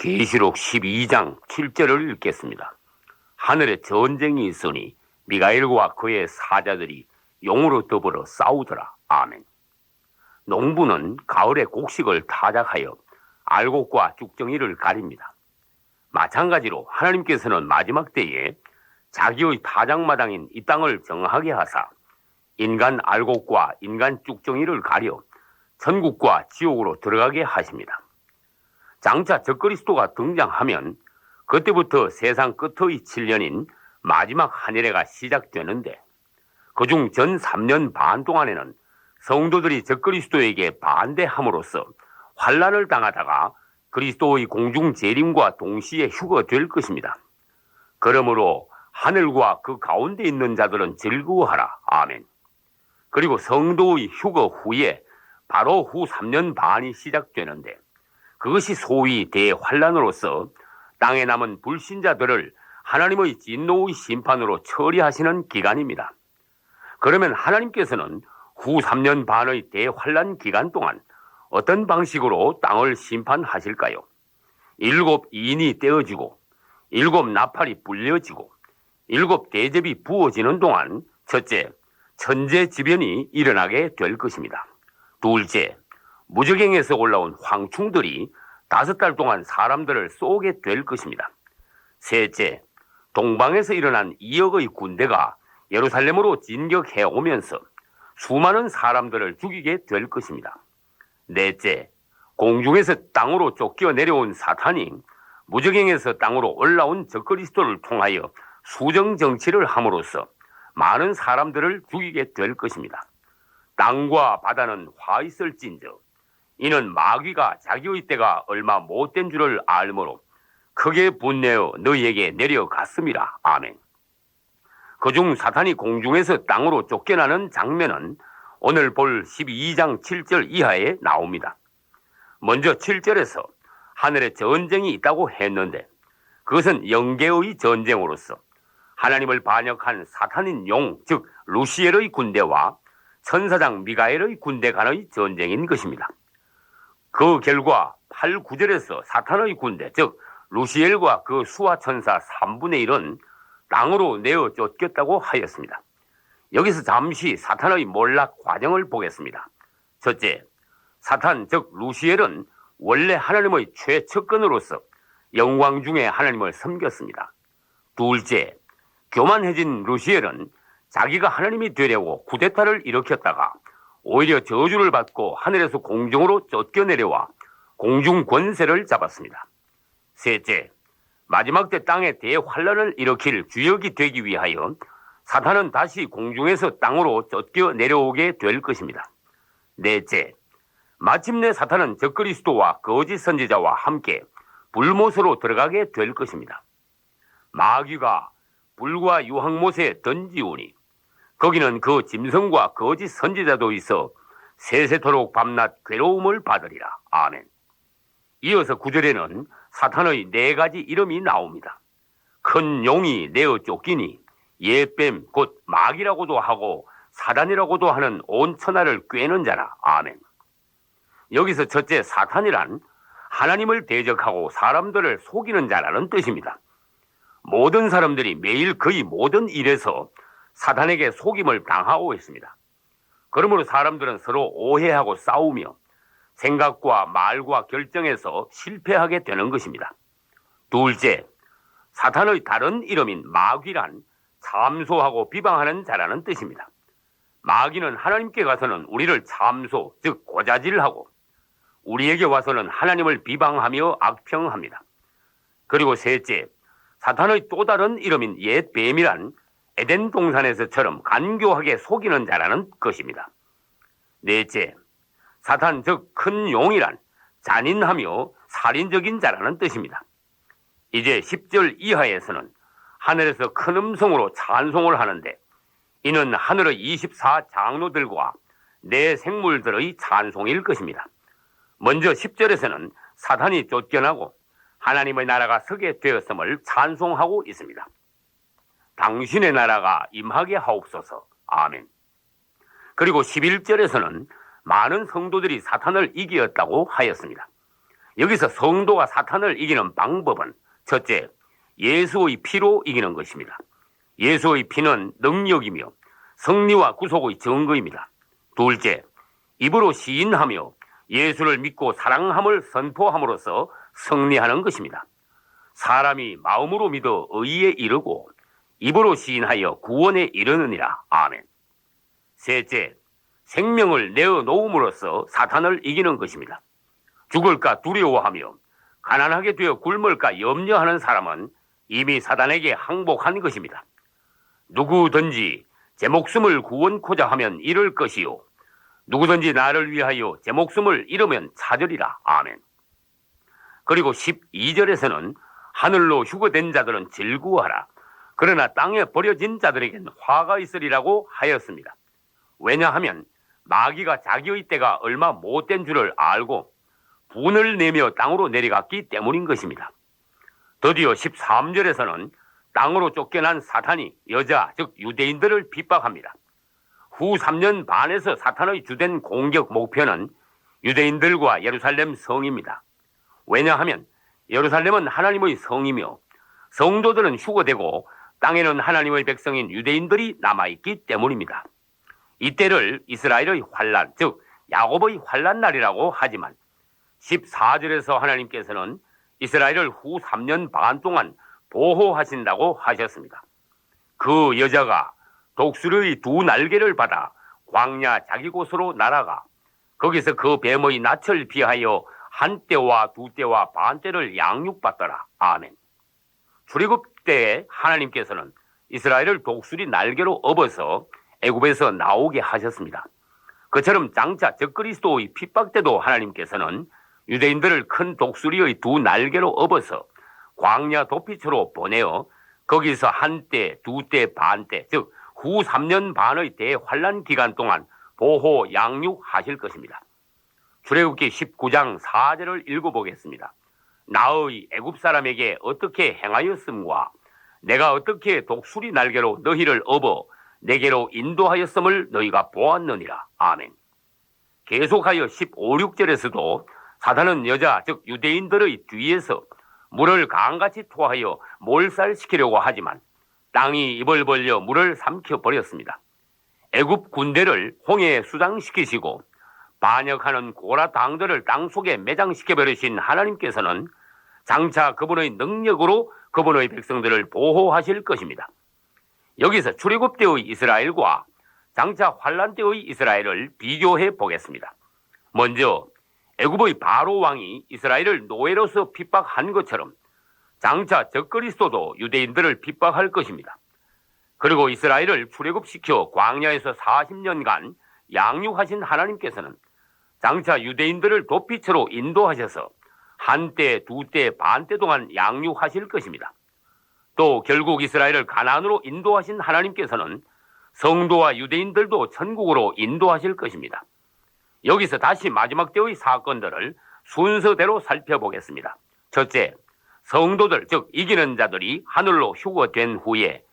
계시록 12장 7절을 읽겠습니다. 하늘에 전쟁이 있으니 미가엘과 그의 사자들이 용으로 더불어 싸우더라. 아멘. 농부는 가을에 곡식을 타작하여 알곡과 죽정이를 가립니다. 마찬가지로 하나님께서는 마지막 때에 자기의 타작마당인 이 땅을 정하게 하사 인간 알곡과 인간 쭉정이를 가려 천국과 지옥으로 들어가게 하십니다. 장차 적그리스도가 등장하면 그때부터 세상 끝의 7년인 마지막 한 해례가 시작되는데 그중 전 3년 반 동안에는 성도들이 적그리스도에게 반대함으로써 환난을 당하다가 그리스도의 공중 재림과 동시에 휴거될 것입니다. 그러므로 하늘과 그 가운데 있는 자들은 즐거워하라. 아멘. 그리고 성도의 휴거 후에 바로 후 3년 반이 시작되는데 그것이 소위 대환란으로서 땅에 남은 불신자들을 하나님의 진노의 심판으로 처리하시는 기간입니다. 그러면 하나님께서는 후 3년 반의 대환란 기간 동안 어떤 방식으로 땅을 심판하실까요? 7 인이 떼어지고 7 나팔이 불려지고 7 대접이 부어지는 동안 첫째, 천재지변이 일어나게 될 것입니다. 둘째, 무저갱에서 올라온 황충들이 5달 동안 사람들을 쏘게 될 것입니다. 셋째, 동방에서 일어난 2억의 군대가 예루살렘으로 진격해 오면서 수많은 사람들을 죽이게 될 것입니다. 넷째, 공중에서 땅으로 쫓겨 내려온 사탄이 무저갱에서 땅으로 올라온 적그리스도를 통하여 수정정치를 함으로써 많은 사람들을 죽이게 될 것입니다. 땅과 바다는 화 있을진저 이는 마귀가 자기의 때가 얼마 못된 줄을 알므로 크게 분내어 너희에게 내려갔음이라. 아멘. 그중 사탄이 공중에서 땅으로 쫓겨나는 장면은 오늘 볼 12장 7절 이하에 나옵니다. 먼저 7절에서 하늘에 전쟁이 있다고 했는데 그것은 영계의 전쟁으로서 하나님을 반역한 사탄인 용, 즉 루시엘의 군대와 천사장 미가엘의 군대 간의 전쟁인 것입니다. 그 결과 8, 9절에서 사탄의 군대, 즉 루시엘과 그 수하 천사 3분의 1은 땅으로 내어 쫓겼다고 하였습니다. 여기서 잠시 사탄의 몰락 과정을 보겠습니다. 첫째, 사탄 즉 루시엘은 원래 하나님의 최측근으로서 영광 중에 하나님을 섬겼습니다. 둘째, 교만해진 루시엘은 자기가 하나님이 되려고 쿠데타를 일으켰다가 오히려 저주를 받고 하늘에서 공중으로 쫓겨내려와 공중 권세를 잡았습니다. 셋째, 마지막 때 땅에 대환란을 일으킬 주역이 되기 위하여 사탄은 다시 공중에서 땅으로 쫓겨 내려오게 될 것입니다. 넷째, 마침내 사탄은 적그리스도와 거짓 선지자와 함께 불못으로 들어가게 될 것입니다. 마귀가 불과 유황못에 던지오니 거기는 그 짐승과 거짓 선지자도 있어 세세토록 밤낮 괴로움을 받으리라. 아멘. 이어서 9절에는 사탄의 4가지 이름이 나옵니다. 큰 용이 내어 쫓기니 예뱀 곧 마귀라고도 하고 사단이라고도 하는 온 천하를 꿰는 자라. 아멘. 여기서 첫째 사탄이란 하나님을 대적하고 사람들을 속이는 자라는 뜻입니다. 모든 사람들이 매일 거의 모든 일에서 사탄에게 속임을 당하고 있습니다. 그러므로 사람들은 서로 오해하고 싸우며 생각과 말과 결정에서 실패하게 되는 것입니다. 둘째, 사탄의 다른 이름인 마귀란 참소하고 비방하는 자라는 뜻입니다. 마귀는 하나님께 가서는 우리를 참소, 즉 고자질하고 우리에게 와서는 하나님을 비방하며 악평합니다. 그리고 셋째, 사탄의 또 다른 이름인 옛 뱀이란 에덴 동산에서처럼 간교하게 속이는 자라는 것입니다. 넷째, 사탄 즉 큰 용이란 잔인하며 살인적인 자라는 뜻입니다. 이제 10절 이하에서는 하늘에서 큰 음성으로 찬송을 하는데 이는 하늘의 24장로들과 내 생물들의 찬송일 것입니다. 먼저 10절에서는 사탄이 쫓겨나고 하나님의 나라가 서게 되었음을 찬송하고 있습니다. 당신의 나라가 임하게 하옵소서. 아멘. 그리고 11절에서는 많은 성도들이 사탄을 이기었다고 하였습니다. 여기서 성도가 사탄을 이기는 방법은 첫째, 예수의 피로 이기는 것입니다. 예수의 피는 능력이며 승리와 구속의 증거입니다. 둘째, 입으로 시인하며 예수를 믿고 사랑함을 선포함으로써 승리하는 것입니다. 사람이 마음으로 믿어 의에 이르고 입으로 시인하여 구원에 이르느니라. 아멘. 셋째, 생명을 내어 놓음으로써 사탄을 이기는 것입니다. 죽을까 두려워하며 가난하게 되어 굶을까 염려하는 사람은 이미 사단에게 항복한 것입니다. 누구든지 제 목숨을 구원코자 하면 잃을 것이요 누구든지 나를 위하여 제 목숨을 잃으면 찾으리라. 아멘. 그리고 12절에서는 하늘로 휴거된 자들은 즐거워하라. 그러나 땅에 버려진 자들에겐 화가 있으리라고 하였습니다. 왜냐하면 마귀가 자기의 때가 얼마 못된 줄을 알고 분을 내며 땅으로 내려갔기 때문인 것입니다. 드디어 13절에서는 땅으로 쫓겨난 사탄이 여자 즉 유대인들을 핍박합니다. 후 3년 반에서 사탄의 주된 공격 목표는 유대인들과 예루살렘 성입니다. 왜냐하면 예루살렘은 하나님의 성이며 성도들은 휴거되고 땅에는 하나님의 백성인 유대인들이 남아있기 때문입니다. 이때를 이스라엘의 환란, 즉 야곱의 환란날이라고 하지만 14절에서 하나님께서는 이스라엘을 후 3년 반 동안 보호하신다고 하셨습니다. 그 여자가 독수리의 두 날개를 받아 광야 자기 곳으로 날아가 거기서 그 뱀의 낯을 피하여 한 때와 두 때와 반 때를 양육받더라. 아멘. 출애굽 때에 하나님께서는 이스라엘을 독수리 날개로 업어서 애굽에서 나오게 하셨습니다. 그처럼 장차 적그리스도의 핍박 때도 하나님께서는 유대인들을 큰 독수리의 두 날개로 업어서 광야 도피처로 보내어 거기서 한 때, 두 때, 반 때, 즉 후 3년 반의 대환란 기간 동안 보호, 양육하실 것입니다. 출애굽기 19장 4절을 읽어보겠습니다. 나의 애굽 사람에게 어떻게 행하였음과 내가 어떻게 독수리 날개로 너희를 업어 내게로 인도하였음을 너희가 보았느니라. 아멘. 계속하여 15, 6절에서도 사단은 여자 즉 유대인들의 뒤에서 물을 강같이 토하여 몰살시키려고 하지만 땅이 입을 벌려 물을 삼켜버렸습니다. 애굽 군대를 홍해에 수장시키시고 반역하는 고라 당들을 땅속에 매장시켜버리신 하나님께서는 장차 그분의 능력으로 그분의 백성들을 보호하실 것입니다. 여기서 출애굽 때의 이스라엘과 장차 환란 때의 이스라엘을 비교해 보겠습니다. 먼저 애굽의 바로 왕이 이스라엘을 노예로서 핍박한 것처럼 장차 적그리스도도 유대인들을 핍박할 것입니다. 그리고 이스라엘을 출애굽시켜 광야에서 40년간 양육하신 하나님께서는 장차 유대인들을 도피처로 인도하셔서 한때, 두때, 반때 동안 양육하실 것입니다. 또 결국 이스라엘을 가나안으로 인도하신 하나님께서는 성도와 유대인들도 천국으로 인도하실 것입니다. 여기서 다시 마지막 때의 사건들을 순서대로 살펴보겠습니다. 첫째, 성도들 즉 이기는 자들이 하늘로 휴거된 후에,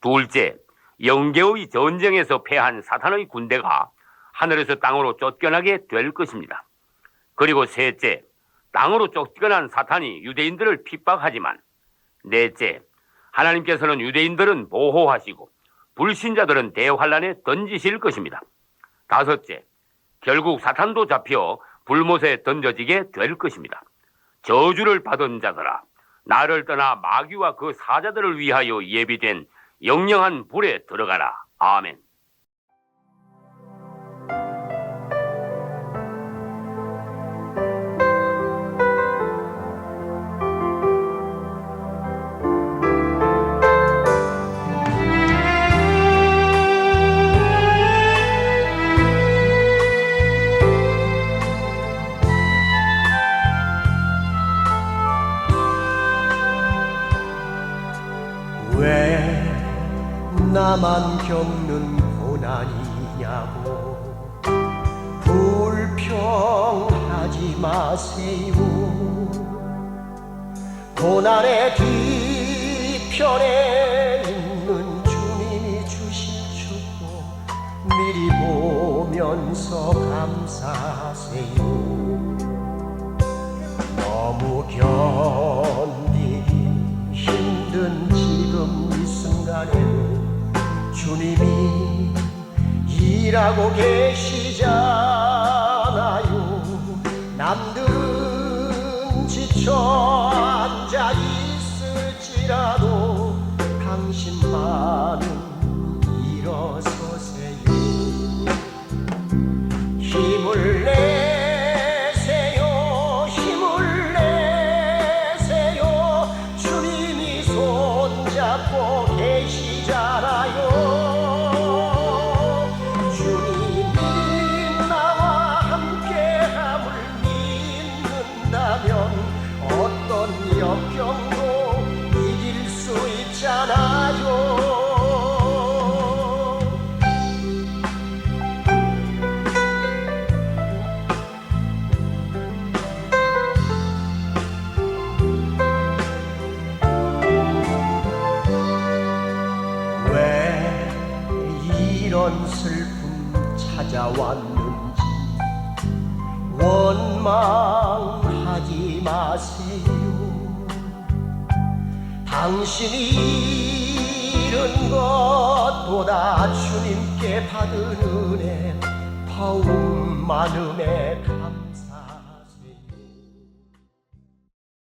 둘째, 영계의 전쟁에서 패한 사탄의 군대가 하늘에서 땅으로 쫓겨나게 될 것입니다. 그리고 셋째, 땅으로 쫓겨난 사탄이 유대인들을 핍박하지만, 넷째, 하나님께서는 유대인들은 보호하시고 불신자들은 대환란에 던지실 것입니다. 다섯째, 결국 사탄도 잡혀 불못에 던져지게 될 것입니다. 저주를 받은 자들아, 나를 떠나 마귀와 그 사자들을 위하여 예비된 영영한 불에 들어가라. 아멘. 왜 나만 겪는 고난이냐고 불평하지 마세요. 고난의 뒤편에 있는 주님이 주신 축복 미리 보면서 감사하세요. 너무 견디기 힘든 지금 이 순간에도 주님이 일하고 계시잖아요. 남들은 지쳐 앉아 있을지라도 당신만은 일어서세요. 힘을 내세요. 힘을 내세요. 주님이 손잡고 계시잖아요. 어떤 역경도 이길 수 있잖아요. 왜 이런 슬픔 찾아왔는지 원망하지 마세요. 당신이 잃은 것보다 주님께 받은 은혜 더욱 많음에 감